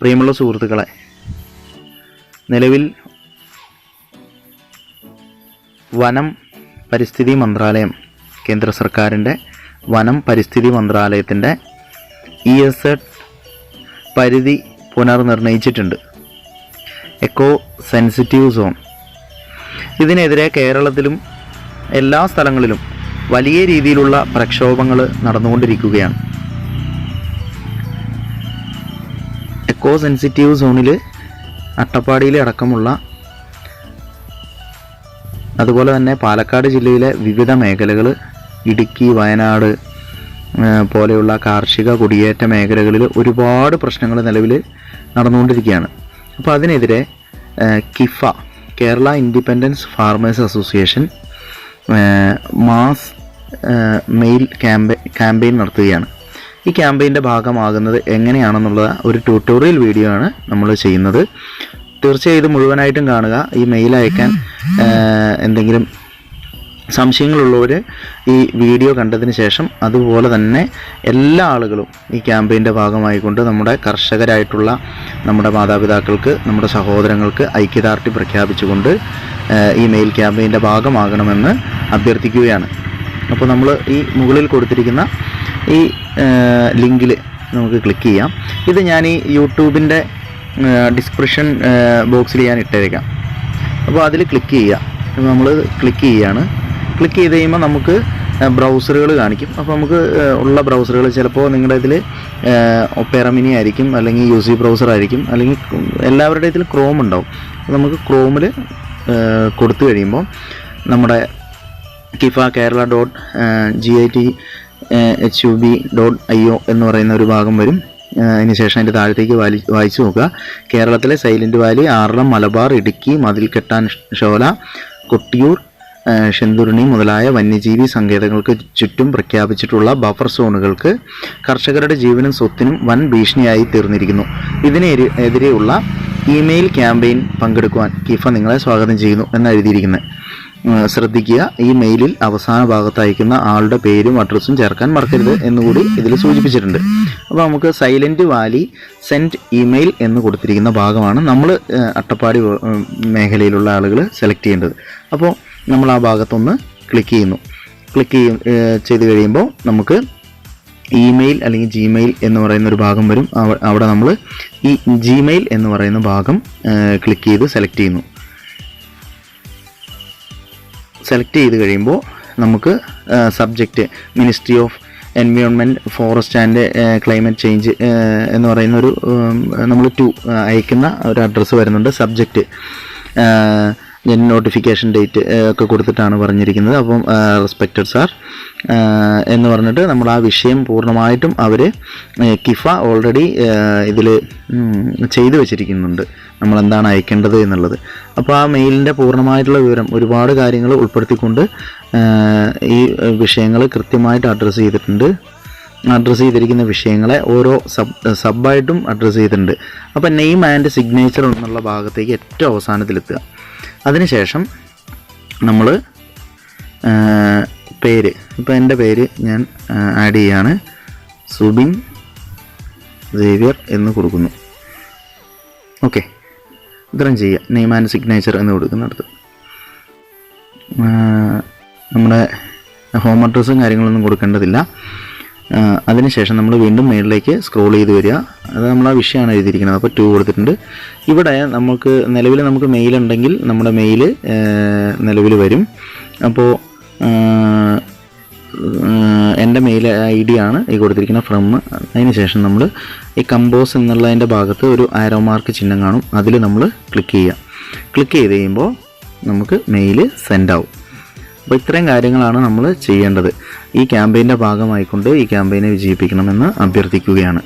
പ്രിയമുള്ള സുഹൃത്തുക്കളെ, നിലവിൽ വനം പരിസ്ഥിതി മന്ത്രാലയം, കേന്ദ്ര സർക്കാരിൻ്റെ വനം പരിസ്ഥിതി മന്ത്രാലയത്തിൻ്റെ ESZ പരിധി പുനർനിർണയിച്ചിട്ടുണ്ട്. Echo sensitive zone. ഇതിനെതിരെ കേരളത്തിലും എല്ലാ സ്ഥലങ്ങളിലും വലിയ രീതിയിലുള്ള പ്രക്ഷോഭങ്ങൾ നടന്നുകൊണ്ടിരിക്കുകയാണ്. എക്കോ സെൻസിറ്റീവ് സോണിൽ അട്ടപ്പാടിയിലെ അടക്കമുള്ള, അതുപോലെ തന്നെ പാലക്കാട് ജില്ലയിലെ വിവിധ മേഖലകൾ, ഇടുക്കി, വയനാട് പോലെയുള്ള കാർഷിക കുടിയേറ്റ മേഖലകളിൽ ഒരുപാട് പ്രശ്നങ്ങൾ നിലവിൽ നടന്നുകൊണ്ടിരിക്കുകയാണ്. അപ്പോൾ അതിനെതിരെ Kifa, Kerala independence farmers association mass mail campaign നടത്തുകയാണ്. ഈ ക്യാമ്പയിൻ്റെ ഭാഗമാകുന്നത് എങ്ങനെയാണെന്നുള്ള ഒരു ട്യൂട്ടോറിയൽ വീഡിയോ ആണ് നമ്മൾ ചെയ്യുന്നത്. തീർച്ചയായും മുഴുവനായിട്ടും കാണുക. ഈ മെയിൽ അയക്കാൻ എന്തെങ്കിലും സംശയങ്ങളുള്ളവർ ഈ വീഡിയോ കണ്ടതിന് ശേഷം, അതുപോലെ തന്നെ എല്ലാ ആളുകളും ഈ ക്യാമ്പയിൻ്റെ ഭാഗമായിക്കൊണ്ട് നമ്മുടെ കർഷകരായിട്ടുള്ള നമ്മുടെ മാതാപിതാക്കൾക്ക്, നമ്മുടെ സഹോദരങ്ങൾക്ക് ഐക്യദാർഢ്യം പ്രഖ്യാപിച്ചുകൊണ്ട് ഈ മെയിൽ ക്യാമ്പയിൻ്റെ ഭാഗമാകണമെന്ന് അഭ്യർത്ഥിക്കുകയാണ്. അപ്പോൾ നമ്മൾ ഈ മുകളിൽ കൊടുത്തിരിക്കുന്ന ഈ ലിങ്കിൽ നമുക്ക് ക്ലിക്ക് ചെയ്യാം. ഇത് ഞാൻ ഈ യൂട്യൂബിൻ്റെ ഡിസ്ക്രിപ്ഷൻ ബോക്സിൽ ഞാൻ ഇട്ടേക്കാം. അപ്പോൾ അതിൽ ക്ലിക്ക് ചെയ്യുക. നമ്മൾ ക്ലിക്ക് ചെയ്യുകയാണ്. ക്ലിക്ക് ചെയ്ത് കഴിയുമ്പോൾ നമുക്ക് ബ്രൗസറുകൾ കാണിക്കും. അപ്പോൾ നമുക്ക് ഉള്ള ബ്രൗസറുകൾ ചിലപ്പോൾ നിങ്ങളുടെ ഇതിൽ ഒപ്പേറ മിനി ആയിരിക്കും, അല്ലെങ്കിൽ UC ബ്രൗസർ ആയിരിക്കും, അല്ലെങ്കിൽ എല്ലാവരുടെ ഇതിൽ ക്രോം ഉണ്ടാവും. അപ്പോൾ നമുക്ക് ക്രോമിൽ കൊടുത്തു കഴിയുമ്പോൾ നമ്മുടെ കിഫ കേരള .github.io എന്ന് പറയുന്ന ഒരു ഭാഗം വരും. അതിനുശേഷം അതിൻ്റെ താഴത്തേക്ക് വായിച്ചു നോക്കുക. കേരളത്തിലെ സൈലൻറ്റ് വാലി, ആറളം, മലബാർ, ഇടുക്കി, മതിൽക്കെട്ടാൻ ഷോല, കൊട്ടിയൂർ, ശെന്തുരുണി മുതലായ വന്യജീവി സങ്കേതങ്ങൾക്ക് ചുറ്റും പ്രഖ്യാപിച്ചിട്ടുള്ള ബഫർ സോണുകൾക്ക് കർഷകരുടെ ജീവനും സ്വത്തിനും വൻ ഭീഷണിയായി തീർന്നിരിക്കുന്നു. ഇതിനെതിരെയുള്ള ഇമെയിൽ ക്യാമ്പയിൻ പങ്കെടുക്കുവാൻ കിഫ നിങ്ങളെ സ്വാഗതം ചെയ്യുന്നു എന്ന് എഴുതിയിരിക്കുന്നത്. ശ്രദ്ധിക്കുക, ഈ മെയിലിൽ അവസാന ഭാഗത്ത് അയക്കുന്ന ആളുടെ പേരും അഡ്രസ്സും ചേർക്കാൻ മറക്കരുത് എന്നുകൂടി ഇതിൽ സൂചിപ്പിച്ചിട്ടുണ്ട്. അപ്പോൾ നമുക്ക് സൈലൻറ്റ് വാലി സെൻഡ് ഇമെയിൽ എന്ന് കൊടുത്തിരിക്കുന്ന ഭാഗമാണ് നമ്മൾ അട്ടപ്പാടി മേഖലയിലുള്ള ആളുകൾ സെലക്ട് ചെയ്യേണ്ടത്. അപ്പോൾ നമ്മൾ ആ ഭാഗത്തൊന്ന് ക്ലിക്ക് ചെയ്യുന്നു. ക്ലിക്ക് ചെയ്ത് കഴിയുമ്പോൾ നമുക്ക് ഇമെയിൽ അല്ലെങ്കിൽ ജിമെയിൽ എന്ന് പറയുന്ന ഒരു ഭാഗം വരും. അവിടെ നമ്മൾ ഈ ജിമെയിൽ എന്ന് പറയുന്ന ഭാഗം ക്ലിക്ക് ചെയ്ത് സെലക്ട് ചെയ്യുന്നു. സെലക്ട് ചെയ്ത് കഴിയുമ്പോൾ നമുക്ക് subject ministry of environment, forest and climate change എന്ന് പറയുന്ന ഒരു നമ്മൾ അയക്കുന്ന ഒരു അഡ്രസ്സ് വരുന്നുണ്ട്. സബ്ജക്റ്റ് നോട്ടിഫിക്കേഷൻ ഡേറ്റ് ഒക്കെ കൊടുത്തിട്ടാണ് പറഞ്ഞിരിക്കുന്നത്. അപ്പം റെസ്പെക്റ്റഡ് സാർ എന്ന് പറഞ്ഞിട്ട് നമ്മൾ ആ വിഷയം പൂർണ്ണമായിട്ടും അവർ കിഫ ഓൾറെഡി ഇതിൽ ചെയ്തു വെച്ചിരിക്കുന്നുണ്ട്, നമ്മൾ എന്താണ് അയക്കേണ്ടത് എന്നുള്ളത്. അപ്പോൾ ആ മെയിലിൻ്റെ പൂർണ്ണമായിട്ടുള്ള വിവരം, ഒരുപാട് കാര്യങ്ങൾ ഉൾപ്പെടുത്തിക്കൊണ്ട് ഈ വിഷയങ്ങൾ കൃത്യമായിട്ട് അഡ്രസ്സ് ചെയ്തിട്ടുണ്ട്. അഡ്രസ്സ് ചെയ്തിരിക്കുന്ന വിഷയങ്ങളെ ഓരോ സബായിട്ടും അഡ്രസ്സ് ചെയ്തിട്ടുണ്ട്. അപ്പോൾ നെയിം ആൻഡ് സിഗ്നേച്ചർ എന്നുള്ള ഭാഗത്തേക്ക് ഏറ്റവും അവസാനത്തിലെത്തുക. അതിനുശേഷം നമ്മൾ പേര്, ഇപ്പോൾ എൻ്റെ പേര് ഞാൻ ആഡ് ചെയ്യാണ്, സുബിൻ സേവ്യർ എന്ന് കൊടുക്കുന്നു. ഓക്കെ, ഇത്രയും ചെയ്യുക. നെയിം ആൻഡ് സിഗ്നേച്ചർ എന്ന് കൊടുക്കുന്നിടത്ത് നമ്മുടെ ഹോം അഡ്രസ്സും കാര്യങ്ങളൊന്നും കൊടുക്കേണ്ടതില്ല. അതിനുശേഷം നമ്മൾ വീണ്ടും മേളിലേക്ക് സ്ക്രോൾ ചെയ്ത് വരിക. അത് നമ്മൾ ആ വിഷയമാണ് എഴുതിയിരിക്കുന്നത്. അപ്പോൾ 2 കൊടുത്തിട്ടുണ്ട്. ഇവിടെ നിലവിൽ നമുക്ക് മെയിൽ ഉണ്ടെങ്കിൽ നമ്മുടെ മെയിൽ നിലവിൽ വരും. അപ്പോൾ എൻ്റെ മെയിൽ ID ആണ് ഈ കൊടുത്തിരിക്കുന്ന ഫ്രം. അതിനുശേഷം നമ്മൾ ഈ കമ്പോസ് എന്നുള്ളതിൻ്റെ ഭാഗത്ത് ഒരു ആരോ മാർക്ക് ചിഹ്നം കാണും. അതിൽ നമ്മൾ ക്ലിക്ക് ചെയ്യുക. ക്ലിക്ക് ചെയ്ത് കഴിയുമ്പോൾ നമുക്ക് മെയിൽ സെൻഡ് ആവും. അപ്പോൾ ഇത്രയും കാര്യങ്ങളാണ് നമ്മൾ ചെയ്യേണ്ടത്. ഈ ക്യാമ്പയിൻ്റെ ഭാഗമായിക്കൊണ്ട് ഈ ക്യാമ്പയിനെ വിജയിപ്പിക്കണമെന്ന് അഭ്യർത്ഥിക്കുകയാണ്.